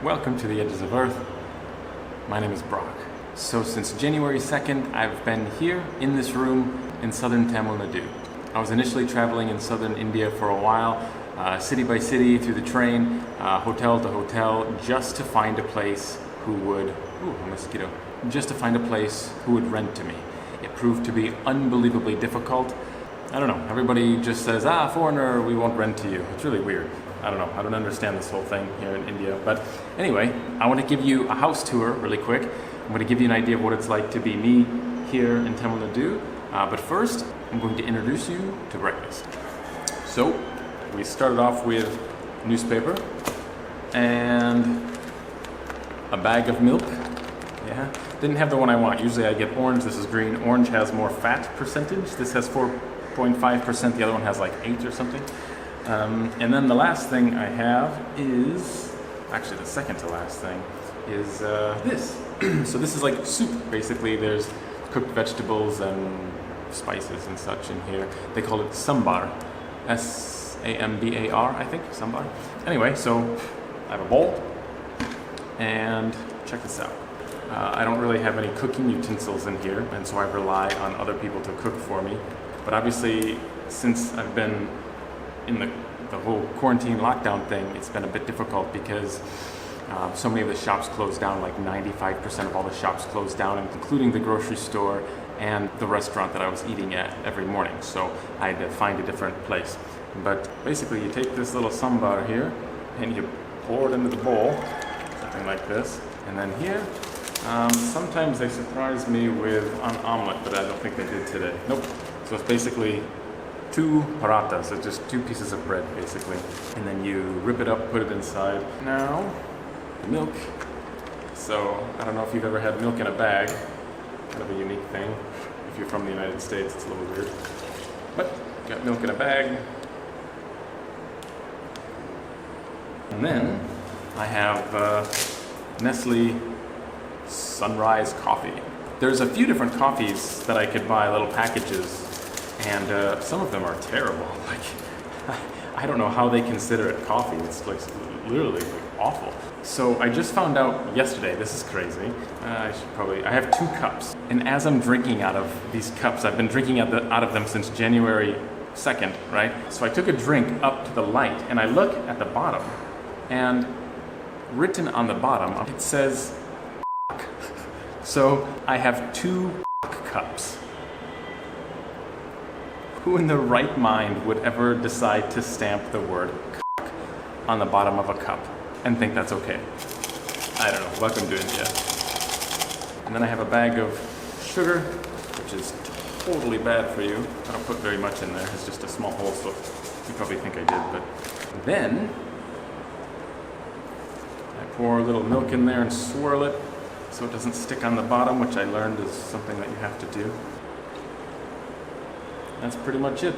Welcome to the Edges of Earth. My name is Brock. So since January 2nd, I've been here in this room in southern Tamil Nadu. I was initially traveling in southern India for a while, city by city, through the train, hotel to hotel, just to find a place who would, just to find a place who would rent to me. It proved to be unbelievably difficult. I don't know, everybody just says, foreigner, we won't rent to you. It's really weird. I don't know, I don't understand this whole thing here in India. But anyway, I want to give you a house tour really quick. I'm going to give you an idea of what it's like to be me here in Tamil Nadu. But first, I'm going to introduce you to breakfast. So, we started off with newspaper and a bag of milk. Yeah, didn't have the one I want. Usually I get orange, this is green. Orange has more fat percentage. This has 4.5%, the other one has like 8 or something. And then the last thing I have is, actually the second to last thing, is this. So this is like soup, basically. There's cooked vegetables and spices and such in here. They call it sambar, S-A-M-B-A-R, I think, sambar. Anyway, so I have a bowl, and check this out. I don't really have any cooking utensils in here, and so I rely on other people to cook for me. But obviously, since I've been in the whole quarantine lockdown thing, it's been a bit difficult because so many of the shops closed down, like 95% of all the shops closed down, including the grocery store and the restaurant that I was eating at every morning. So I had to find a different place. But basically you take this little sambar here and you pour it into the bowl, something like this. And then here, sometimes they surprise me with an omelet, but I don't think they did today. Nope. So it's basically 2 parathas, so just 2 pieces of bread basically. And then you rip it up, put it inside. Now, milk. So I don't know if you've ever had milk in a bag. Kind of a unique thing. If you're from the United States, it's a little weird. But got milk in a bag. And then I have Nestle Sunrise coffee. There's a few different coffees that I could buy, little packages. And some of them are terrible. Like, I don't know how they consider it coffee. It's like literally like awful. So I just found out yesterday, this is crazy. I have 2 cups. And as I'm drinking out of these cups, I've been drinking out of them since January 2nd, right? So I took a drink up to the light and I look at the bottom, and written on the bottom, it says So I have 2 cups. Who in the right mind would ever decide to stamp the word on the bottom of a cup and think that's okay? I don't know. Welcome to India. And then I have a bag of sugar, which is totally bad for you. I don't put very much in there. It's just a small hole, so you probably think I did. But then I pour a little milk in there and swirl it so it doesn't stick on the bottom, which I learned is something that you have to do. That's pretty much it.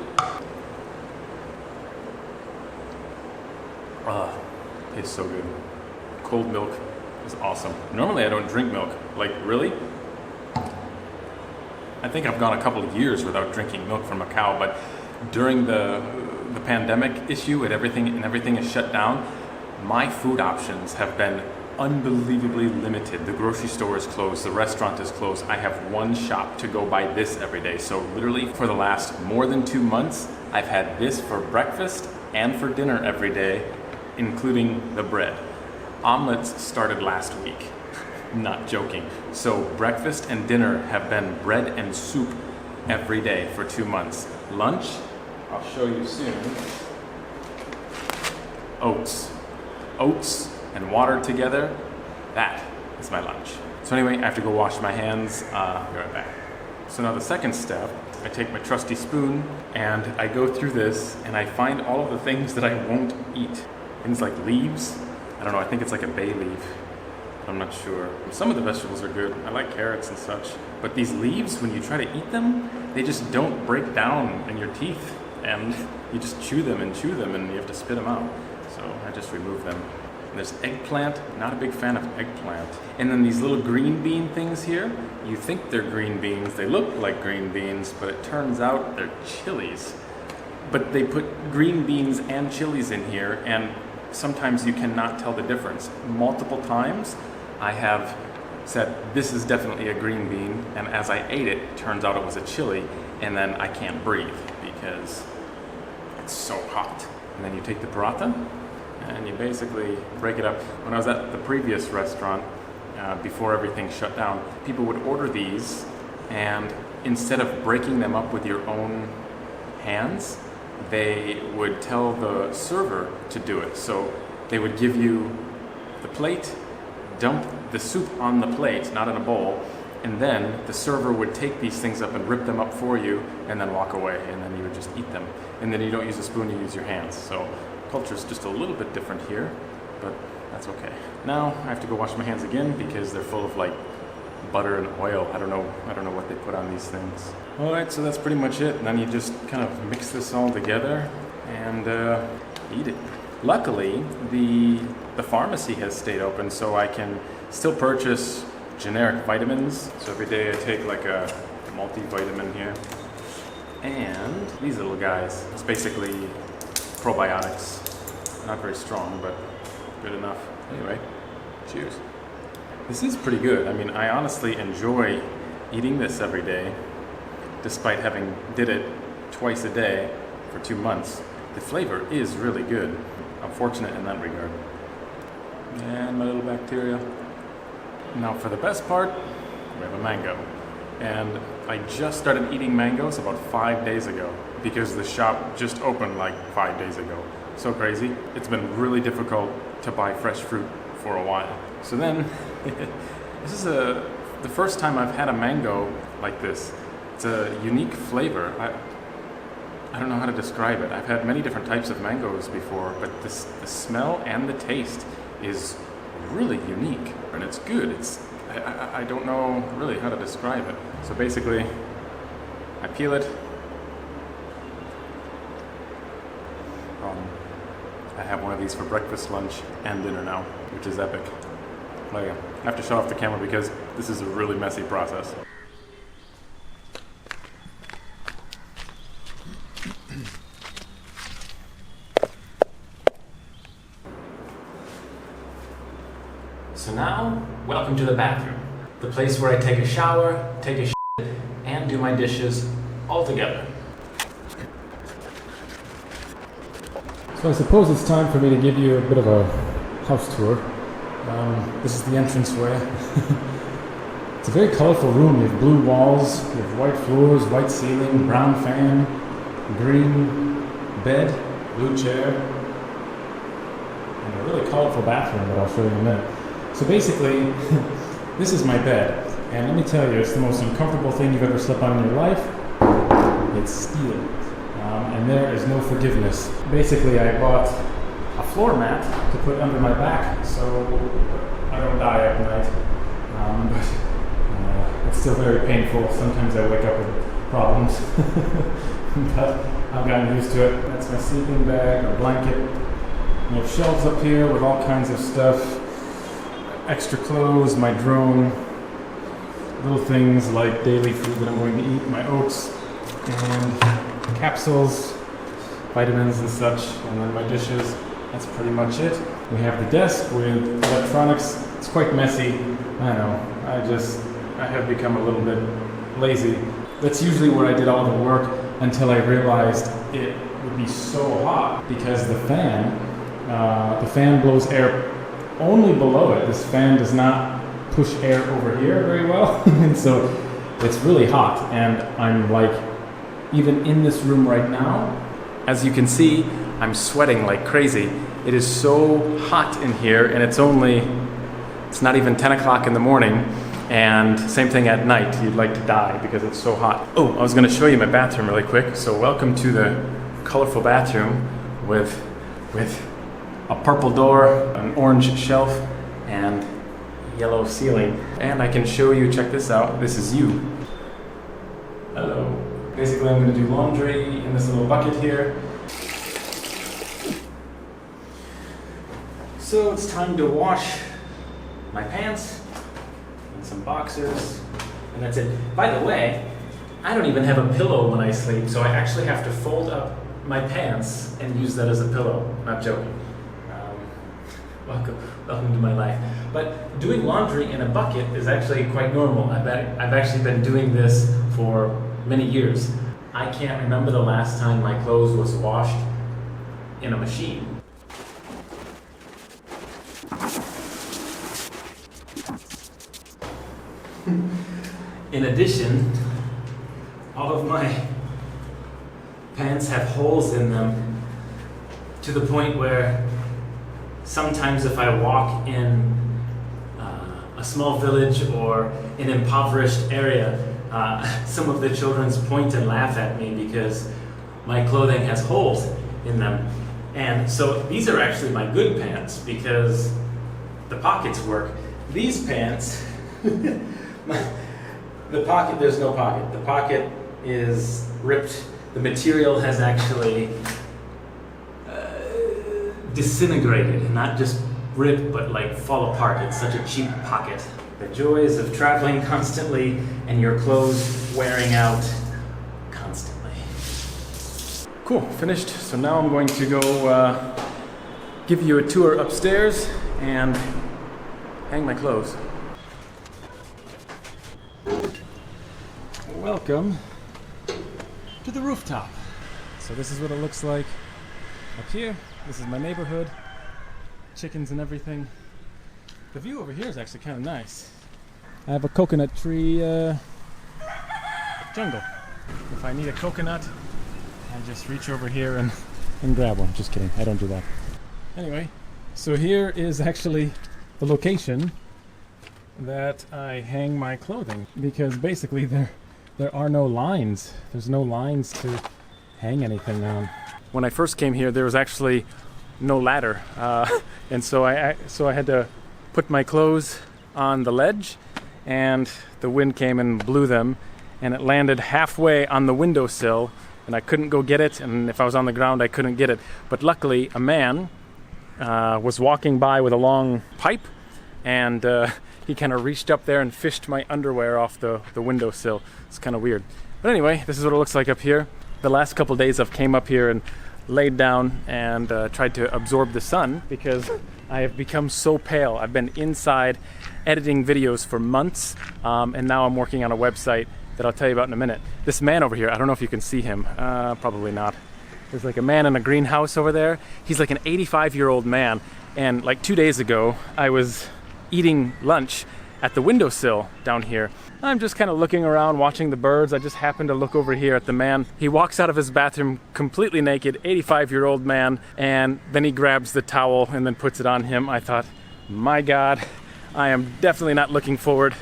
Tastes so good. Cold milk is awesome. Normally I don't drink milk. Like, really? I think I've gone a couple of years without drinking milk from a cow, but during the pandemic issue and everything is shut down, my food options have been unbelievably limited. The grocery store is closed, the restaurant is closed. I have one shop to go buy this every day. So literally for the last more than 2 months, I've had this for breakfast and for dinner every day, including the bread. Omelets started last week, not joking. So breakfast and dinner have been bread and soup every day for 2 months. Lunch, I'll show you soon. Oats and water together, that is my lunch. So anyway, I have to go wash my hands. I'll be right back. So now the second step, I take my trusty spoon and I go through this and I find all of the things that I won't eat. Things like leaves. I don't know, I think it's like a bay leaf. I'm not sure. Some of the vegetables are good. I like carrots and such. But these leaves, when you try to eat them, they just don't break down in your teeth. And you just chew them and you have to spit them out. So I just remove them. And there's eggplant, not a big fan of eggplant. And then these little green bean things here, you think they're green beans, they look like green beans, but it turns out they're chilies. But they put green beans and chilies in here, and sometimes you cannot tell the difference. Multiple times I have said, this is definitely a green bean, and as I ate it, it turns out it was a chili, and then I can't breathe because it's so hot. And then you take the paratha, and you basically break it up. When I was at the previous restaurant, before everything shut down, people would order these, and instead of breaking them up with your own hands, they would tell the server to do it. So they would give you the plate, dump the soup on the plate, not in a bowl, and then the server would take these things up and rip them up for you and then walk away, and then you would just eat them. And then you don't use a spoon, you use your hands. So culture's just a little bit different here, but that's okay. Now I have to go wash my hands again because they're full of like butter and oil. I don't know what they put on these things. All right, so that's pretty much it. And then you just kind of mix this all together and eat it. Luckily, the pharmacy has stayed open, so I can still purchase generic vitamins. So every day I take like a multivitamin here. And these little guys, it's basically probiotics. Not very strong, but good enough. Anyway, cheers. This is pretty good. I mean, I honestly enjoy eating this every day, despite having did it twice a day for 2 months. The flavor is really good. I'm fortunate in that regard. And my little bacteria. Now for the best part, we have a mango. And I just started eating mangoes about 5 days ago because the shop just opened like 5 days ago. So crazy. It's been really difficult to buy fresh fruit for a while. So then, this is the first time I've had a mango like this. It's a unique flavor. I don't know how to describe it. I've had many different types of mangoes before, but the smell and the taste is really unique, and it's good. I don't know really how to describe it. So basically, I peel it. I have one of these for breakfast, lunch, and dinner now, which is epic. Oh yeah, I have to shut off the camera because this is a really messy process. So now, welcome to the bathroom. The place where I take a shower, take a shit, and do my dishes all together. So I suppose it's time for me to give you a bit of a house tour. This is the entranceway. It's a very colorful room. You have blue walls, you have white floors, white ceiling, brown fan, green bed, blue chair, and a really colorful bathroom that I'll show you in a minute. So basically, this is my bed, and let me tell you, it's the most uncomfortable thing you've ever slept on in your life. It's steel, and there is no forgiveness. Basically, I bought a floor mat to put under my back so I don't die at night, but it's still very painful. Sometimes I wake up with problems, but I've gotten used to it. That's my sleeping bag, a blanket. I have shelves up here with all kinds of stuff. Extra clothes, my drone, little things like daily food that I'm going to eat, my oats, and capsules, vitamins and such, and then my dishes. That's pretty much it. We have the desk with electronics. It's quite messy. I know, I have become a little bit lazy. That's usually where I did all the work until I realized it would be so hot because the fan blows air only below it. This fan does not push air over here very well, and so it's really hot, and I'm like, even in this room right now, as you can see, I'm sweating like crazy. It is so hot in here, and it's not even 10 o'clock in the morning, and same thing at night. You'd like to die because it's so hot. Oh, I was gonna show you my bathroom really quick. So welcome to the colorful bathroom with a purple door, an orange shelf, and yellow ceiling. And I can show you, check this out, this is you. Hello. Basically I'm gonna do laundry in this little bucket here. So it's time to wash my pants and some boxers, and that's it. By the way, I don't even have a pillow when I sleep, so I actually have to fold up my pants and use that as a pillow. Not joking. welcome to my life. But doing laundry in a bucket is actually quite normal. I've actually been doing this for many years. I can't remember the last time my clothes was washed in a machine. In addition, all of my pants have holes in them to the point where sometimes if I walk in a small village or an impoverished area, some of the children point and laugh at me because my clothing has holes in them. And so these are actually my good pants because the pockets work. These pants, the pocket, there's no pocket. The pocket is ripped. The material has actually disintegrated, not just ripped, but like fall apart. It's such a cheap pocket. The joys of traveling constantly and your clothes wearing out constantly. Cool, finished. So now I'm going to go give you a tour upstairs and hang my clothes. Welcome to the rooftop. So this is what it looks like up here. This is my neighborhood, chickens and everything. The view over here is actually kind of nice. I have a coconut tree jungle. If I need a coconut, I just reach over here and grab one. Just kidding, I don't do that. Anyway, so here is actually the location that I hang my clothing, because basically there are no lines. There's no lines to hang anything on. When I first came here, there was actually no ladder, and so I had to put my clothes on the ledge, and the wind came and blew them, and it landed halfway on the windowsill, and I couldn't go get it, and if I was on the ground, I couldn't get it. But luckily, a man was walking by with a long pipe, and he kind of reached up there and fished my underwear off the windowsill. It's kind of weird. But anyway, this is what it looks like up here. The last couple days I've came up here and laid down and tried to absorb the sun because I have become so pale. I've been inside editing videos for months, and now I'm working on a website that I'll tell you about in a minute. This man over here, I don't know if you can see him, probably not. There's like a man in a greenhouse over there. He's like an 85-year-old man, and like 2 days ago I was eating lunch at the windowsill down here. I'm just kind of looking around, watching the birds. I just happened to look over here at the man. He walks out of his bathroom completely naked, 85-year-old man, and then he grabs the towel and then puts it on him. I thought, my God, I am definitely not looking forward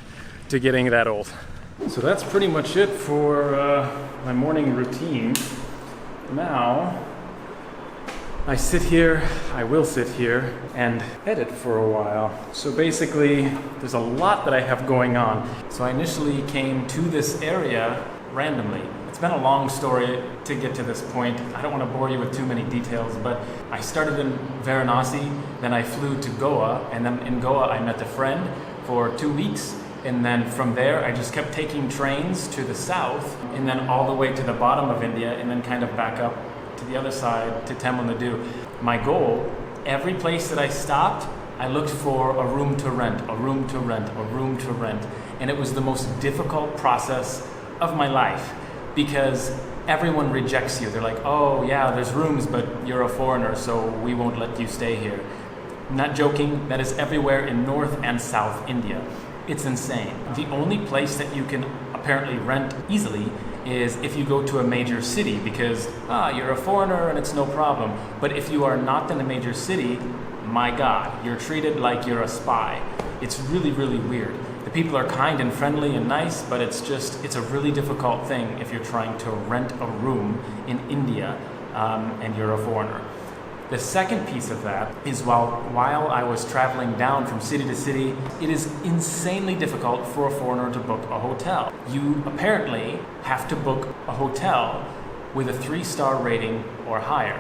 to getting that old. So that's pretty much it for my morning routine. Now, I will sit here and edit for a while. So basically, there's a lot that I have going on. So I initially came to this area randomly. It's been a long story to get to this point. I don't want to bore you with too many details, but I started in Varanasi, then I flew to Goa, and then in Goa I met a friend for 2 weeks. And then from there, I just kept taking trains to the south, and then all the way to the bottom of India, and then kind of back up to the other side, to Tamil Nadu. My goal, every place that I stopped, I looked for a room to rent, a room to rent, a room to rent. And it was the most difficult process of my life because everyone rejects you. They're like, oh yeah, there's rooms, but you're a foreigner, so we won't let you stay here. I'm not joking, that is everywhere in North and South India. It's insane. The only place that you can apparently rent easily is if you go to a major city because you're a foreigner and it's no problem. But if you are not in a major city, my God, you're treated like you're a spy. It's really, really weird. The people are kind and friendly and nice, but it's a really difficult thing if you're trying to rent a room in India and you're a foreigner. The second piece of that is while I was traveling down from city to city, it is insanely difficult for a foreigner to book a hotel. You apparently have to book a hotel with a 3-star rating or higher.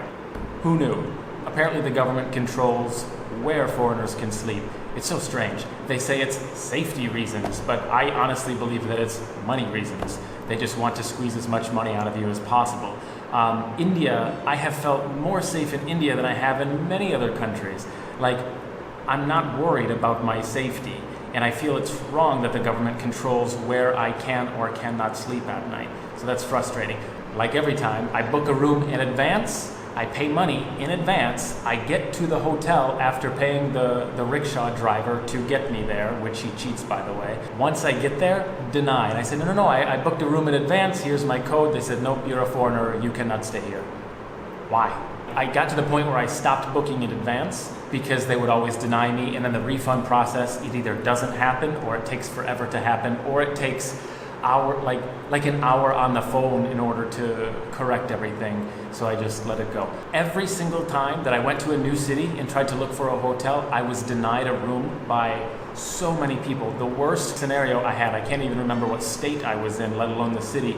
Who knew? Apparently the government controls where foreigners can sleep. It's so strange. They say it's safety reasons, but I honestly believe that it's money reasons. They just want to squeeze as much money out of you as possible. India, I have felt more safe in India than I have in many other countries. Like, I'm not worried about my safety. And I feel it's wrong that the government controls where I can or cannot sleep at night. So that's frustrating. Like every time, I book a room in advance, I pay money in advance, I get to the hotel after paying the rickshaw driver to get me there, which he cheats, by the way. Once I get there, denied. I said, no, I booked a room in advance, here's my code. They said, nope, you're a foreigner, you cannot stay here. Why? I got to the point where I stopped booking in advance because they would always deny me, and then the refund process, it either doesn't happen or it takes forever to happen, or it takes like an hour on the phone in order to correct everything. So I just let it go. Every single time that I went to a new city and tried to look for a hotel, I was denied a room by so many people. The worst scenario I had, I can't even remember what state I was in, let alone the city,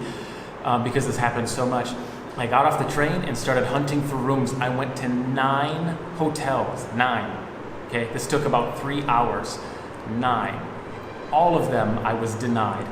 because this happened so much. I got off the train and started hunting for rooms. I went to 9 hotels, 9. Okay, this took about 3 hours, 9. All of them I was denied.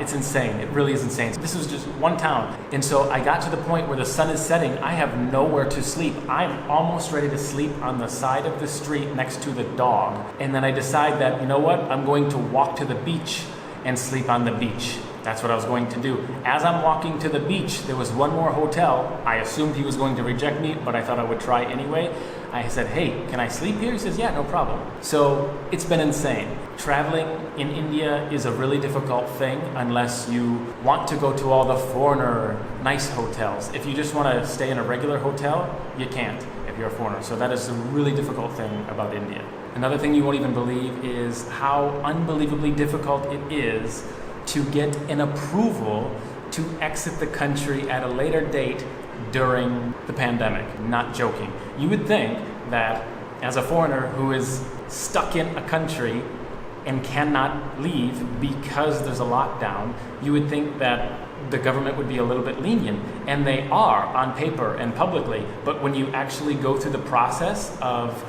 It's insane. It really is insane. This was just one town. And so I got to the point where the sun is setting. I have nowhere to sleep. I'm almost ready to sleep on the side of the street next to the dog. And then I decide that, you know what? I'm going to walk to the beach and sleep on the beach. That's what I was going to do. As I'm walking to the beach, there was one more hotel. I assumed he was going to reject me, but I thought I would try anyway. I said, hey, can I sleep here? He says, yeah, no problem. So it's been insane. Traveling in India is a really difficult thing unless you want to go to all the foreigner nice hotels. If you just want to stay in a regular hotel, you can't if you're a foreigner. So that is a really difficult thing about India. Another thing you won't even believe is how unbelievably difficult it is to get an approval to exit the country at a later date during the pandemic. Not joking. You would think that as a foreigner who is stuck in a country and cannot leave because there's a lockdown, you would think that the government would be a little bit lenient, and they are on paper and publicly, but when you actually go through the process of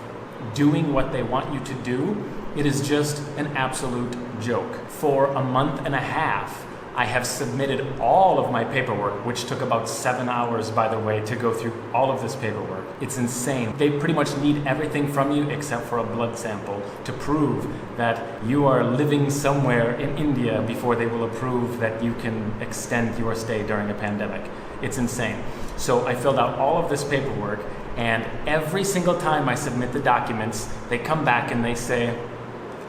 doing what they want you to do, it is just an absolute joke. For a month and a half, I have submitted all of my paperwork, which took about 7 hours, by the way, to go through all of this paperwork. It's insane. They pretty much need everything from you except for a blood sample to prove that you are living somewhere in India before they will approve that you can extend your stay during a pandemic. It's insane. So I filled out all of this paperwork, and every single time I submit the documents, they come back and they say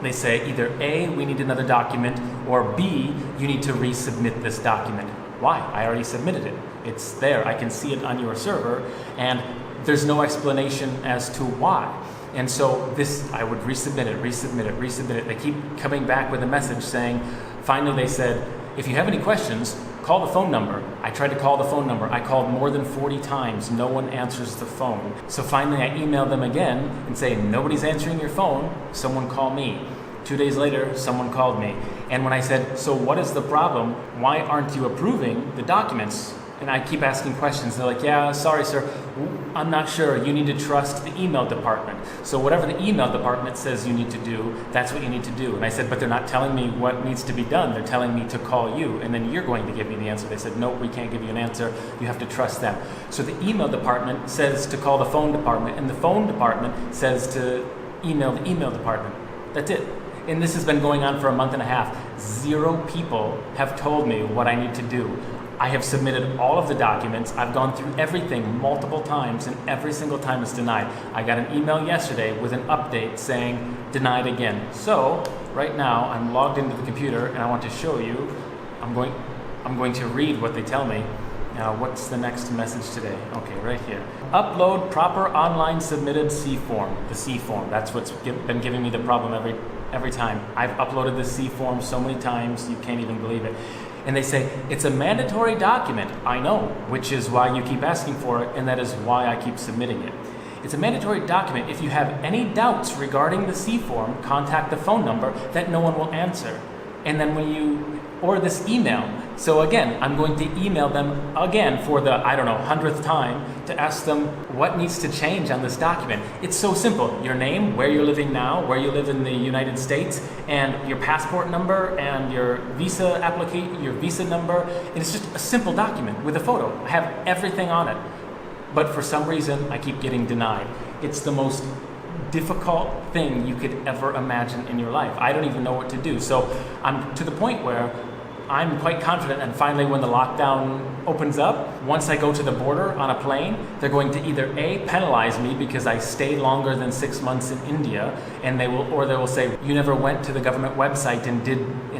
either A, we need another document, or B, you need to resubmit this document. Why? I already submitted it. It's there. I can see it on your server, and there's no explanation as to why. And so this, I would resubmit it. They keep coming back with a message saying, finally they said, if you have any questions, call the phone number. I tried to call the phone number. I called more than 40 times. No one answers the phone. So finally I emailed them again and say, nobody's answering your phone. Someone call me. 2 days later, someone called me. And when I said, so what is the problem? Why aren't you approving the documents? And I keep asking questions. They're like, yeah, sorry, sir. I'm not sure. You need to trust the email department. So whatever the email department says you need to do, that's what you need to do. And I said, but they're not telling me what needs to be done. They're telling me to call you, and then you're going to give me the answer. They said, nope, we can't give you an answer. You have to trust them. So the email department says to call the phone department, and the phone department says to email the email department. That's it. And this has been going on for a month and a half. 0 people have told me what I need to do. I have submitted all of the documents. I've gone through everything multiple times, and every single time it's denied. I got an email yesterday with an update saying denied again. So right now I'm logged into the computer and I want to show you. I'm going to read what they tell me. Now, what's the next message today? Okay, right here. Upload proper online submitted C form. The C form. That's what's been giving me the problem every time. I've uploaded the C form so many times you can't even believe it. And they say, it's a mandatory document. I know, which is why you keep asking for it, and that is why I keep submitting it. It's a mandatory document. If you have any doubts regarding the C form, contact the phone number that no one will answer. And then or this email. So again, I'm going to email them again for the, 100th time to ask them what needs to change on this document. It's so simple. Your name, where you're living now, where you live in the United States, and your passport number and your visa application, your visa number. And it's just a simple document with a photo. I have everything on it. But for some reason, I keep getting denied. It's the most difficult thing you could ever imagine in your life. I don't even know what to do. So I'm to the point where I'm quite confident, and finally when the lockdown opens up, once I go to the border on a plane, they're going to either A, penalize me because I stayed longer than 6 months in India, and they will say, you never went to the government website and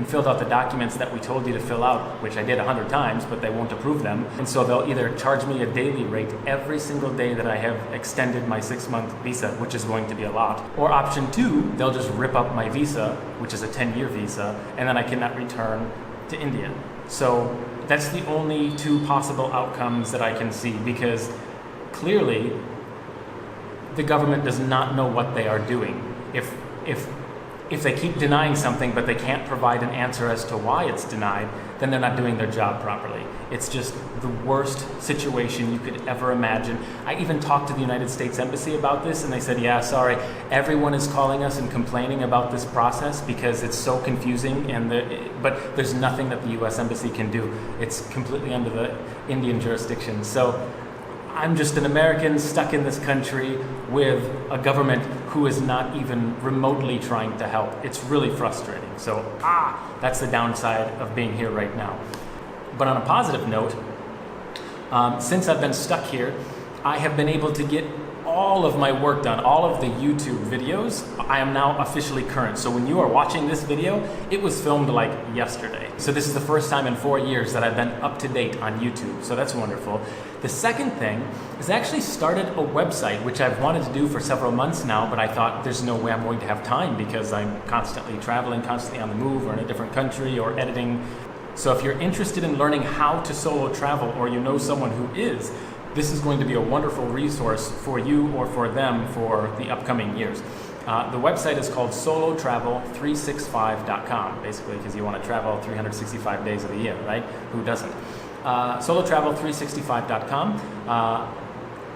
filled out the documents that we told you to fill out, which I did 100 times, but they won't approve them. And so they'll either charge me a daily rate every single day that I have extended my 6-month visa, which is going to be a lot. Or option 2, they'll just rip up my visa, which is a 10-year visa, and then I cannot return to India. So that's the only 2 possible outcomes that I can see, because clearly the government does not know what they are doing. If they keep denying something but they can't provide an answer as to why it's denied, then they're not doing their job properly. It's just the worst situation you could ever imagine. I even talked to the United States Embassy about this, and they said, yeah, sorry, everyone is calling us and complaining about this process because it's so confusing, but there's nothing that the US Embassy can do. It's completely under the Indian jurisdiction. So I'm just an American stuck in this country with a government who is not even remotely trying to help. It's really frustrating. So, that's the downside of being here right now. But on a positive note, since I've been stuck here, I have been able to get all of my work done, all of the YouTube videos. I am now officially current. So when you are watching this video, it was filmed like yesterday. So this is the first time in 4 years that I've been up to date on YouTube. So that's wonderful. The second thing is I actually started a website, which I've wanted to do for several months now, but I thought there's no way I'm going to have time because I'm constantly traveling, constantly on the move, or in a different country, or editing. So if you're interested in learning how to solo travel, or you know someone who is, this is going to be a wonderful resource for you or for them for the upcoming years. The website is called solotravel365.com, basically because you want to travel 365 days of the year, right? Who doesn't? Solotravel365.com.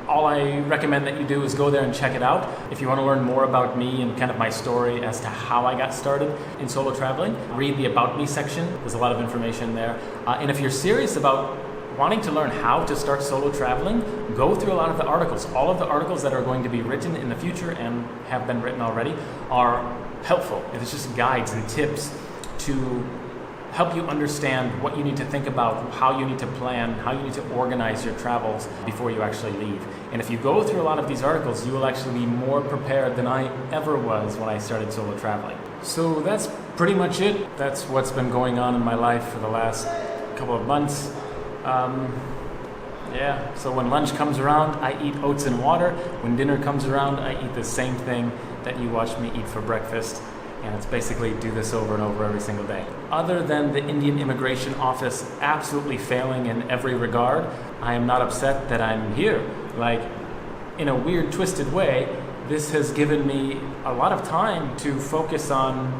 All I recommend that you do is go there and check it out. If you want to learn more about me and kind of my story as to how I got started in solo traveling, read the About Me section. There's a lot of information there. And if you're serious about wanting to learn how to start solo traveling, go through a lot of the articles. All of the articles that are going to be written in the future and have been written already are helpful. It's just guides and tips to help you understand what you need to think about, how you need to plan, how you need to organize your travels before you actually leave. And if you go through a lot of these articles, you will actually be more prepared than I ever was when I started solo traveling. So that's pretty much it. That's what's been going on in my life for the last couple of months. So when lunch comes around, I eat oats and water. When dinner comes around, I eat the same thing that you watch me eat for breakfast. And it's basically do this over and over every single day. Other than the Indian Immigration Office absolutely failing in every regard, I am not upset that I'm here. Like, in a weird, twisted way, this has given me a lot of time to focus on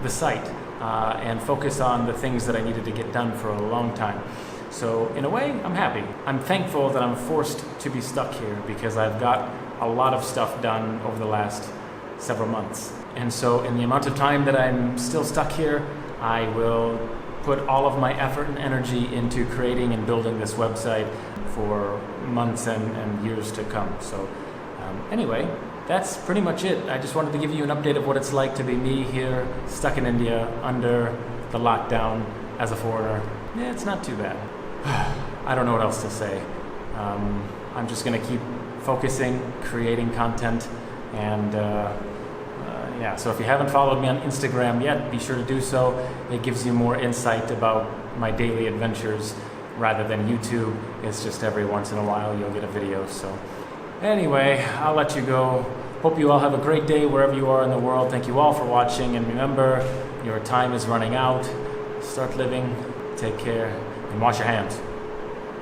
the site and focus on the things that I needed to get done for a long time. So in a way, I'm happy. I'm thankful that I'm forced to be stuck here because I've got a lot of stuff done over the last several months. And so in the amount of time that I'm still stuck here, I will put all of my effort and energy into creating and building this website for months and years to come. So anyway, that's pretty much it. I just wanted to give you an update of what it's like to be me here, stuck in India, under the lockdown as a foreigner. Yeah, it's not too bad. I don't know what else to say. I'm just going to keep focusing, creating content, and so if you haven't followed me on Instagram yet, be sure to do so. It gives you more insight about my daily adventures rather than YouTube. It's just every once in a while you'll get a video. So anyway, I'll let you go. Hope you all have a great day wherever you are in the world. Thank you all for watching, and remember, your time is running out. Start living, take care, and wash your hands.